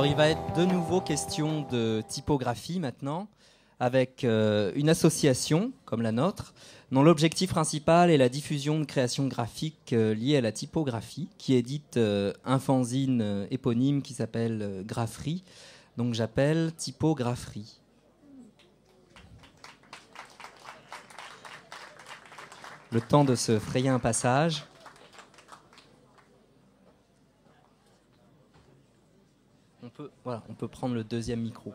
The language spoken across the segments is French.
Alors il va être de nouveau question de typographie maintenant, avec une association comme la nôtre, dont l'objectif principal est la diffusion de créations graphiques liées à la typographie, qui édite un fanzine éponyme qui s'appelle Grapherie. Donc j'appelle Typographerie. Le temps de se frayer un passage. On peut prendre le deuxième micro.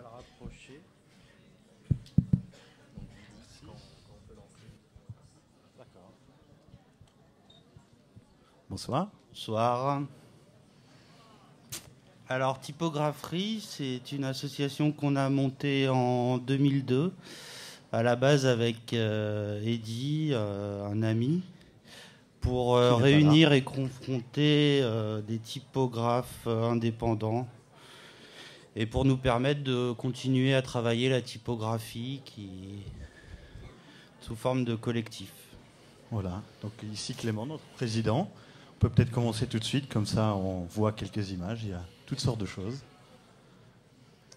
Bonsoir. Bonsoir. Alors, Typographerie, c'est une association qu'on a montée en 2002, à la base avec Eddy, un ami, pour réunir et confronter des typographes indépendants et pour nous permettre de continuer à travailler la typographie sous forme de collectif. Voilà, donc ici Clément, notre président. On peut peut-être commencer tout de suite, comme ça on voit quelques images, il y a toutes sortes de choses.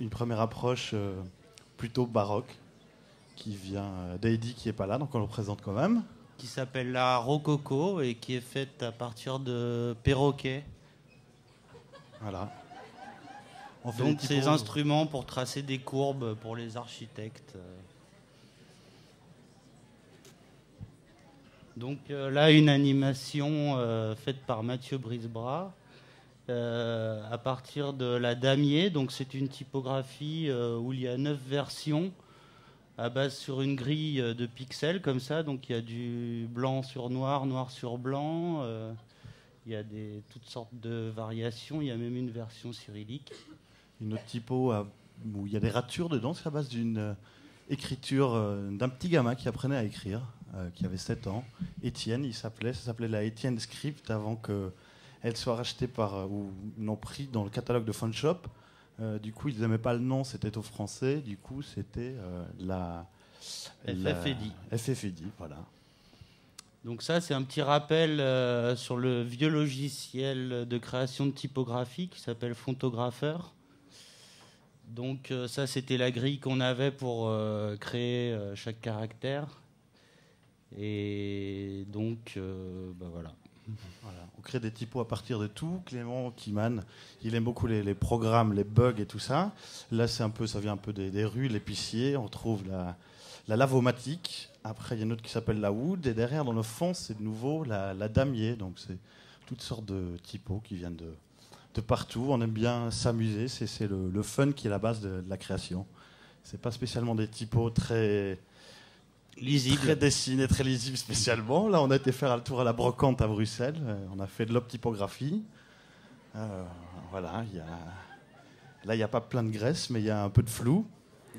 Une première approche plutôt baroque, qui vient d'Heidi qui n'est pas là, donc on le présente quand même. Qui s'appelle la rococo et qui est faite à partir de perroquets. Voilà. Donc ces instruments pour tracer des courbes pour les architectes. Donc là, une animation faite par Mathieu Brisebras à partir de la damier. Donc c'est une typographie où il y a 9 versions à base sur une grille de pixels comme ça. Donc il y a du blanc sur noir, noir sur blanc. Il y a toutes sortes de variations. Il y a même une version cyrillique. Une autre typo où il y a des ratures dedans, c'est à base d'une écriture d'un petit gamin qui apprenait à écrire, qui avait 7 ans. Étienne, ça s'appelait la Étienne Script avant qu'elle soit rachetée ou non pris dans le catalogue de Funshop. Du coup, ils n'aimaient pas le nom, c'était au français. Du coup, c'était la FFEDI, voilà. Donc ça, c'est un petit rappel sur le vieux logiciel de création de typographie qui s'appelle Fontographeur. Donc ça, c'était la grille qu'on avait pour créer chaque caractère. Et donc, voilà. Voilà. On crée des typos à partir de tout. Clément Kiman, il aime beaucoup les programmes, les bugs et tout ça. Là, ça vient un peu des rues, l'épicier. On trouve la lavomatique. Après, il y a une autre qui s'appelle la wood. Et derrière, dans le fond, c'est de nouveau la damier. Donc, c'est toutes sortes de typos qui viennent de partout. On aime bien s'amuser. C'est le fun qui est la base de la création. C'est pas spécialement des typos très lisibles, très dessinés, très lisibles spécialement. Là, on a été faire un tour à la brocante à Bruxelles. On a fait de l'optypographie. Voilà. Là, il n'y a pas plein de graisse, mais il y a un peu de flou.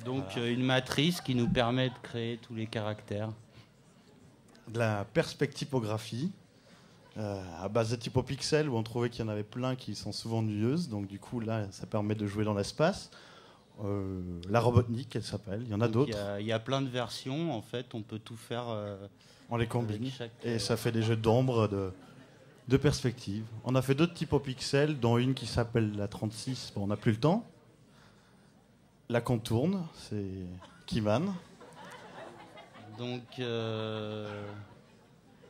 Donc, une matrice qui nous permet de créer tous les caractères. De la perspectivographie. À base de typopixels où on trouvait qu'il y en avait plein qui sont souvent ennuyeuses. Donc du coup, là, ça permet de jouer dans l'espace. La robotnik, elle s'appelle. Il y en a d'autres. Il y a plein de versions. En fait, on peut tout faire. On les combine. Et ça fait des jeux d'ombre, de perspective. On a fait d'autres typopixels, dont une qui s'appelle la 36. Bon, on n'a plus le temps. La contourne, c'est Kiman. Donc...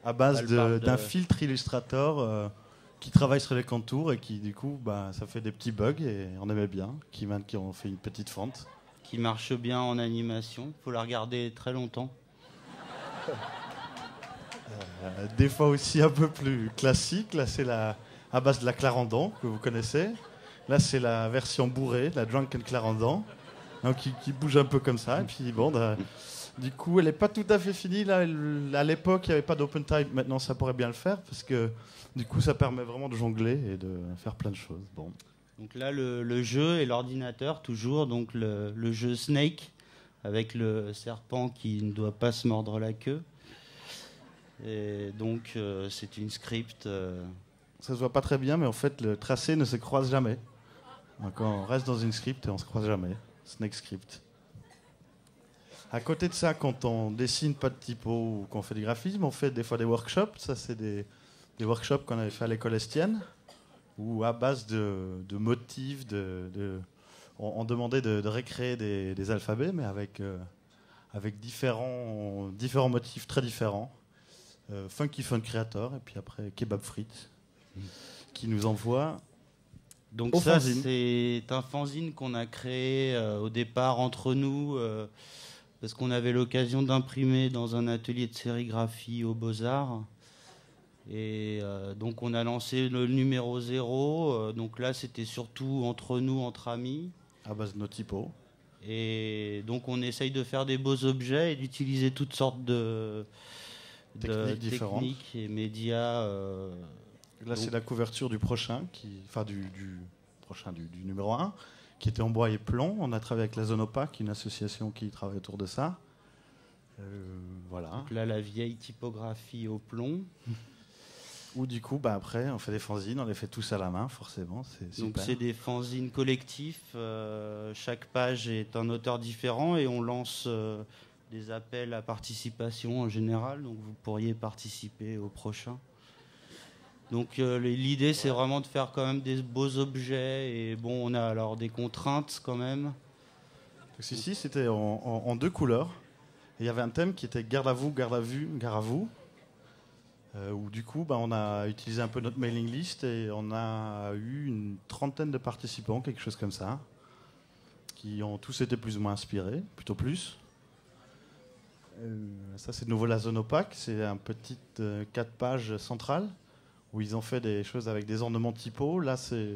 à base d'un filtre Illustrator qui travaille sur les contours et qui, du coup, ça fait des petits bugs et on aimait bien. Qui ont fait une petite fente. Qui marche bien en animation. Il faut la regarder très longtemps. Des fois aussi un peu plus classique. Là, c'est à base de la Clarendon, que vous connaissez. Là, c'est la version bourrée, la Drunken Clarendon, donc qui bouge un peu comme ça. Et puis, bon... Du coup, elle n'est pas tout à fait finie. Là, à l'époque, il n'y avait pas d'open type. Maintenant, ça pourrait bien le faire parce que du coup, ça permet vraiment de jongler et de faire plein de choses. Bon. Donc là, le jeu et l'ordinateur, toujours. Donc le jeu Snake avec le serpent qui ne doit pas se mordre la queue. Et donc, c'est une script. Ça se voit pas très bien, mais en fait, le tracé ne se croise jamais. Donc, on reste dans une script et on se croise jamais. Snake script. À côté de ça, quand on dessine pas de typo ou qu'on fait du graphisme, on fait des fois des workshops. Ça, c'est des workshops qu'on avait fait à l'école Estienne, où à base de motifs, de on demandait de récréer des alphabets, mais avec différents motifs très différents. Funky Fun Creator, et puis après Kebab Frites, qui nous envoie. Donc ça, c'est un fanzine qu'on a créé au départ entre nous, parce qu'on avait l'occasion d'imprimer dans un atelier de sérigraphie aux Beaux-Arts. Et donc on a lancé le numéro 0. Donc là, c'était surtout entre nous, entre amis. À base de nos typos. Et donc on essaye de faire des beaux objets et d'utiliser toutes sortes de techniques et médias. Là, c'est la couverture du prochain, du numéro 1, qui était en bois et plomb. On a travaillé avec la Zone Opaque, une association qui travaille autour de ça. Voilà. Donc là, la vieille typographie au plomb. Ou du coup, après, on fait des fanzines, on les fait tous à la main, forcément. Donc c'est des fanzines collectifs. Chaque page est un auteur différent et on lance des appels à participation en général. Donc vous pourriez participer au prochain. Donc l'idée, c'est vraiment de faire quand même des beaux objets. Et bon, on a alors des contraintes quand même. Donc ici, c'était en 2 couleurs. Et il y avait un thème qui était garde à vous, garde à vue, gare à vous. Où du coup, on a utilisé un peu notre mailing list et on a eu une 30aine de participants, quelque chose comme ça, qui ont tous été plus ou moins inspirés, plutôt plus. Ça, c'est de nouveau la Zone Opaque. C'est un petit 4 pages centrale où ils ont fait des choses avec des ornements typo. Là, c'est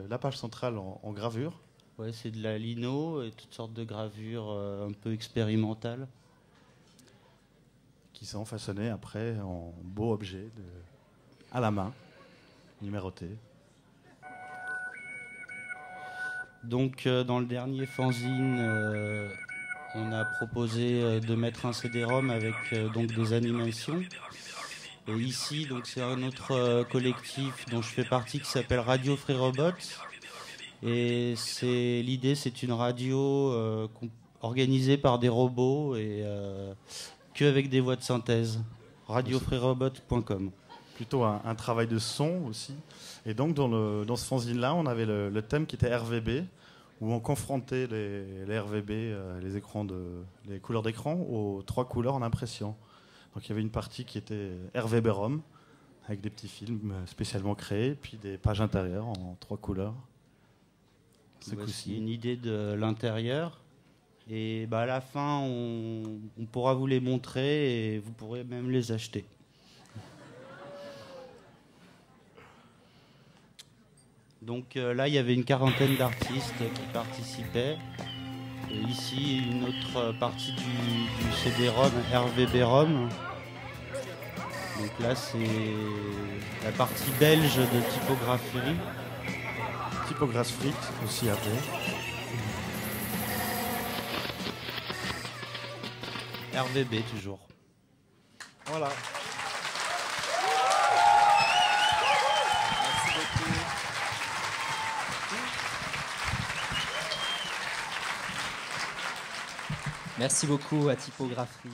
la page centrale en gravure. Ouais, c'est de la lino et toutes sortes de gravures un peu expérimentales. Qui sont façonnés après en beaux objets à la main, numérotés. Donc dans le dernier fanzine, on a proposé de mettre un CD-ROM avec donc des animations. Et ici, donc c'est un autre collectif dont je fais partie qui s'appelle Radio Free Robot. Et l'idée, c'est une radio organisée par des robots et qu'avec des voix de synthèse. radiofreerobot.com. Plutôt un travail de son aussi. Et donc dans ce fanzine-là, on avait le thème qui était RVB, où on confrontait les RVB, les couleurs d'écran, aux 3 couleurs en impression. Donc il y avait une partie qui était RVB ROM, avec des petits films spécialement créés, puis des pages intérieures en 3 couleurs. Voici une idée de l'intérieur. Et à la fin, on pourra vous les montrer et vous pourrez même les acheter. Donc là, il y avait une 40aine d'artistes qui participaient. Et ici, une autre partie du CD-ROM, RVB-ROM. Donc là, c'est la partie belge de typographie. Typographie aussi appelée. RVB toujours. Voilà. Merci beaucoup. Merci beaucoup à Typographie.